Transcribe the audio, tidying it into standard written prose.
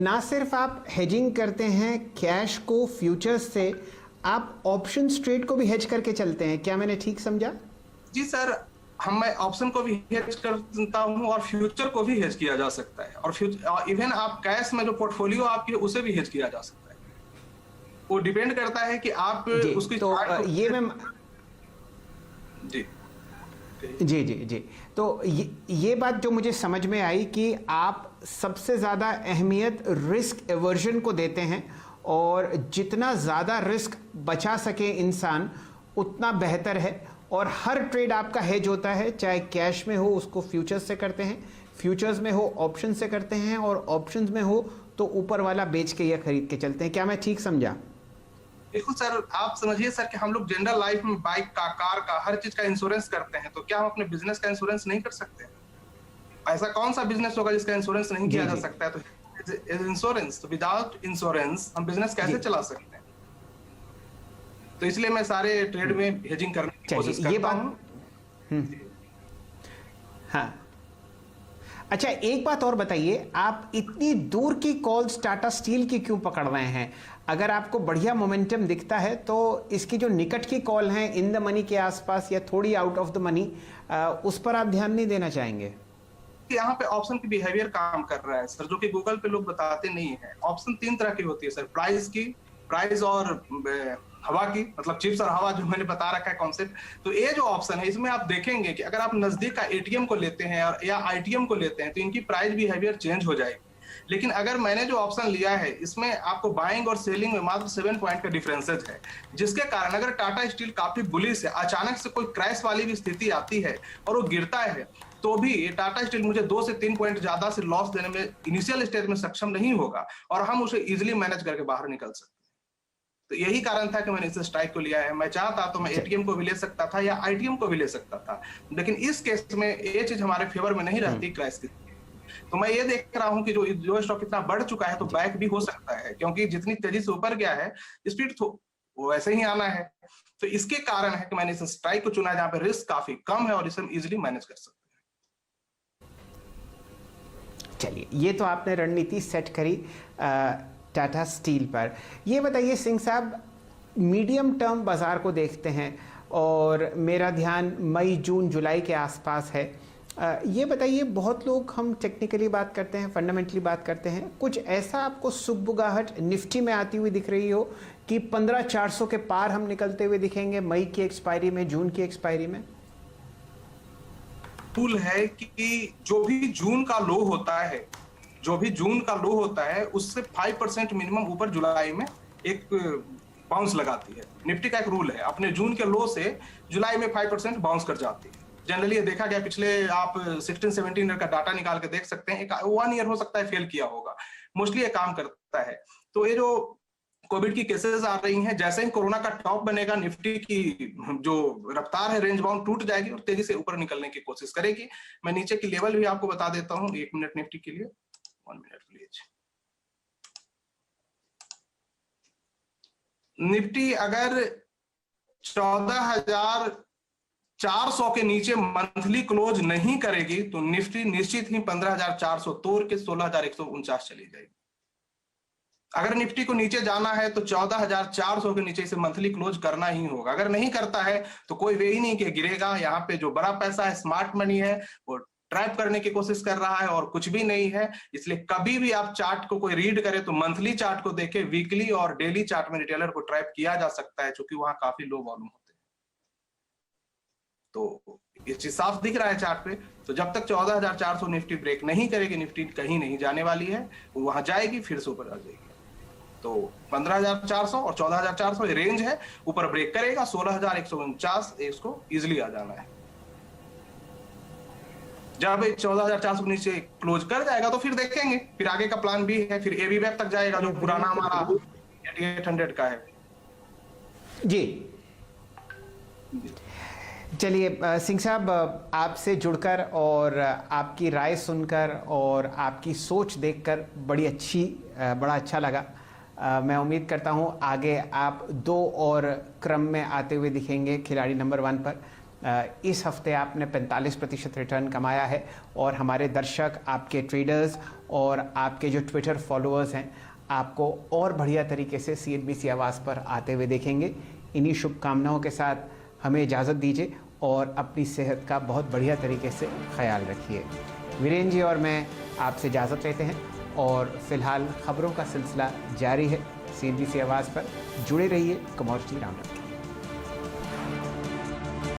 ना सिर्फ आप हेजिंग करते हैं कैश को फ्यूचर्स से, आप ऑप्शन ट्रेड को भी हेज करके चलते हैं, क्या मैंने ठीक समझा? जी सर, मैं ऑप्शन को भी हेज करता हूं और फ्यूचर को भी हेज किया जा सकता है, और इवन आप कैश में जो पोर्टफोलियो आपकी उसे भी हेज किया जा सकता है। वो डिपेंड करता है कि आप जी, उसकी तो ये मैं जी जी जी जी, तो ये बात जो मुझे समझ में आई कि आप सबसे ज़्यादा अहमियत रिस्क एवर्जन को देते हैं, और जितना ज़्यादा रिस्क बचा सके इंसान उतना बेहतर है। और हर ट्रेड आपका हेज होता है, चाहे कैश में हो उसको फ्यूचर्स से करते हैं, फ्यूचर्स में हो ऑप्शन से करते हैं, और ऑप्शंस में हो तो ऊपर वाला बेच के या खरीद के चलते हैं। क्या मैं ठीक समझा? बिल्कुल सर, आप समझिए सर कि हम लोग जनरल लाइफ में बाइक का, कार का, हर चीज का इंश्योरेंस करते हैं, तो क्या हम अपने बिजनेस का इंश्योरेंस नहीं कर सकते? ऐसा कौन सा बिजनेस होगा जिसका इंश्योरेंस नहीं किया जा सकता है? तो इंश्योरेंस, तो विदाउट इंश्योरेंस हम बिजनेस कैसे चला सकते हैं? तो इसलिए मैं सारे ट्रेड में हेजिंग करने की कोशिश करता हूं। हाँ, अच्छा एक बात और बताइए, आप इतनी दूर की कॉल्स टाटा स्टील की क्यों पकड़ रहे हैं? अगर आपको बढ़िया मोमेंटम दिखता है तो इसकी जो निकट की कॉल है इन द मनी के आसपास या थोड़ी आउट ऑफ द मनी, उस पर आप ध्यान नहीं देना चाहेंगे? यहाँ पे ऑप्शन की बिहेवियर काम कर रहा है सर, जो कि गूगल पे लोग बताते नहीं है। ऑप्शन 3 तरह की होती है सर, प्राइस और हवा की, मतलब चिप्स और हवा, जो मैंने बता रखा है कॉन्सेप्ट। तो ये जो ऑप्शन है, इसमें आप देखेंगे कि अगर आप नजदीक का एटीएम को लेते हैं या आईटीएम को लेते हैं तो इनकी प्राइस बिहेवियर चेंज हो जाएगी। लेकिन अगर मैंने जो ऑप्शन लिया है, इसमें आपको बाइंग और सेलिंग में मात्र 7 पॉइंट का डिफरेंसेस है, जिसके कारण अगर टाटा स्टील काफी बुलिश है, अचानक से कोई क्रैश वाली भी स्थिति आती है और वो गिरता है, तो भी टाटा स्टील मुझे 2 से 3 पॉइंट ज्यादा से लॉस देने में इनिशियल स्टेज में सक्षम नहीं होगा, और हम उसे इजिली मैनेज करके बाहर निकल सकते हैं। तो यही कारण था कि मैंने इस स्ट्राइक को लिया है। मैं चाहता तो मैं एटीएम को भी ले सकता था या आईटीएम को भी ले सकता था, लेकिन इस केस में ये चीज हमारे फेवर में नहीं रहती क्रैश की। तो मैं ये देख रहा हूं कि जो स्टॉक इतना बढ़ चुका है तो बैक भी हो सकता है, क्योंकि जितनी तेजी से ऊपर गया है स्पीड तो वैसे ही आना है। तो इसके कारण है कि मैंने इस स्ट्राइक को चुना जहां पे रिस्क काफी कम है और इसे हम इजिली मैनेज कर सकते हैं। चलिए, ये तो आपने रणनीति सेट करी टाटा स्टील पर। ये बताइए सिंह साहब, मीडियम टर्म बाजार को देखते हैं और मेरा ध्यान मई जून जुलाई के आसपास है। ये बताइए, बहुत लोग हम टेक्निकली बात करते हैं, फंडामेंटली बात करते हैं, कुछ ऐसा आपको सुगबुगाहट निफ्टी में आती हुई दिख रही हो कि 15,400 के पार हम निकलते हुए दिखेंगे मई की एक्सपायरी में, जून की एक्सपायरी में? टूल है कि जो भी जून का लो होता है उससे 5% मिनिमम ऊपर जुलाई में एक बाउंस लगाती है। निफ्टी का एक रूल है, अपने जून के लो से जुलाई में 5% बाउंस कर जाती है। जनरली ये देखा गया, पिछले आप 16-17 ईयर का डाटा निकाल के देख सकते हैं, 1 ईयर हो सकता है फेल किया होगा, मोस्टली ये काम करता है। तो ये जो कोविड की केसेस आ रही हैं, जैसे ही कोरोना का टॉप बनेगा, निफ्टी की जो रफ्तार है रेंज बाउंड टूट जाएगी और तेजी से ऊपर निकलने की कोशिश करेगी। मैं नीचे की लेवल भी आपको बता देता हूं, 1 मिनट निफ्टी के लिए, 1 मिनट प्लीज। निफ्टी अगर 14,400 के नीचे मंथली क्लोज नहीं करेगी तो निफ्टी निश्चित ही 15,400 तोड़ के 16,149 चली जाएगी। अगर निफ्टी को नीचे जाना है तो 14,400 के नीचे इसे मंथली क्लोज करना ही होगा। अगर नहीं करता है तो कोई वे ही नहीं कि गिरेगा। यहाँ पे जो बड़ा पैसा है, स्मार्ट मनी है, वो ट्रैप करने की कोशिश कर रहा है और कुछ भी नहीं है। इसलिए कभी भी आप चार्ट को कोई रीड करे तो मंथली चार्ट को देखे, वीकली और डेली चार्ट में रिटेलर को ट्रैप किया जा सकता है, क्योंकि वहां काफी लो वॉल्यूम होते हैं। तो ये चीज साफ दिख रहा है चार्ट पे। तो जब तक 14,400 निफ्टी ब्रेक नहीं करेगी, निफ्टी कहीं नहीं जाने वाली है, वो वहां जाएगी, फिर से ऊपर आ जाएगी। तो 15,400 और 14,400 ये रेंज है, ऊपर ब्रेक करेगा 16,149, इसको इजिली आ जाना है। जब 14,400 नीचे क्लोज कर जाएगा तो फिर देखेंगे, फिर आगे का प्लान भी है, फिर एबी बैक तक जाएगा, जो पुराना हमारा 8,800 का है। जी चलिए सिंह साहब, आपसे जुड़कर और आपकी राय सुनकर और आपकी सोच देखकर बड़ा अच्छा लगा। मैं उम्मीद करता हूं आगे आप 2 और क्रम में आते हुए दिखेंगे खिलाड़ी नंबर 1 पर। इस हफ्ते आपने 45% रिटर्न कमाया है और हमारे दर्शक, आपके ट्रेडर्स और आपके जो ट्विटर फॉलोअर्स हैं आपको और बढ़िया तरीके से CNBC आवाज़ पर आते हुए देखेंगे। इन्हीं शुभकामनाओं के साथ हमें इजाज़त दीजिए और अपनी सेहत का बहुत बढ़िया तरीके से ख्याल रखिए। वीरेंद्र जी और मैं आपसे इजाज़त लेते हैं और फिलहाल खबरों का सिलसिला जारी है CNBC आवाज़ पर। जुड़े रहिए कमोडिटी राउंडअप।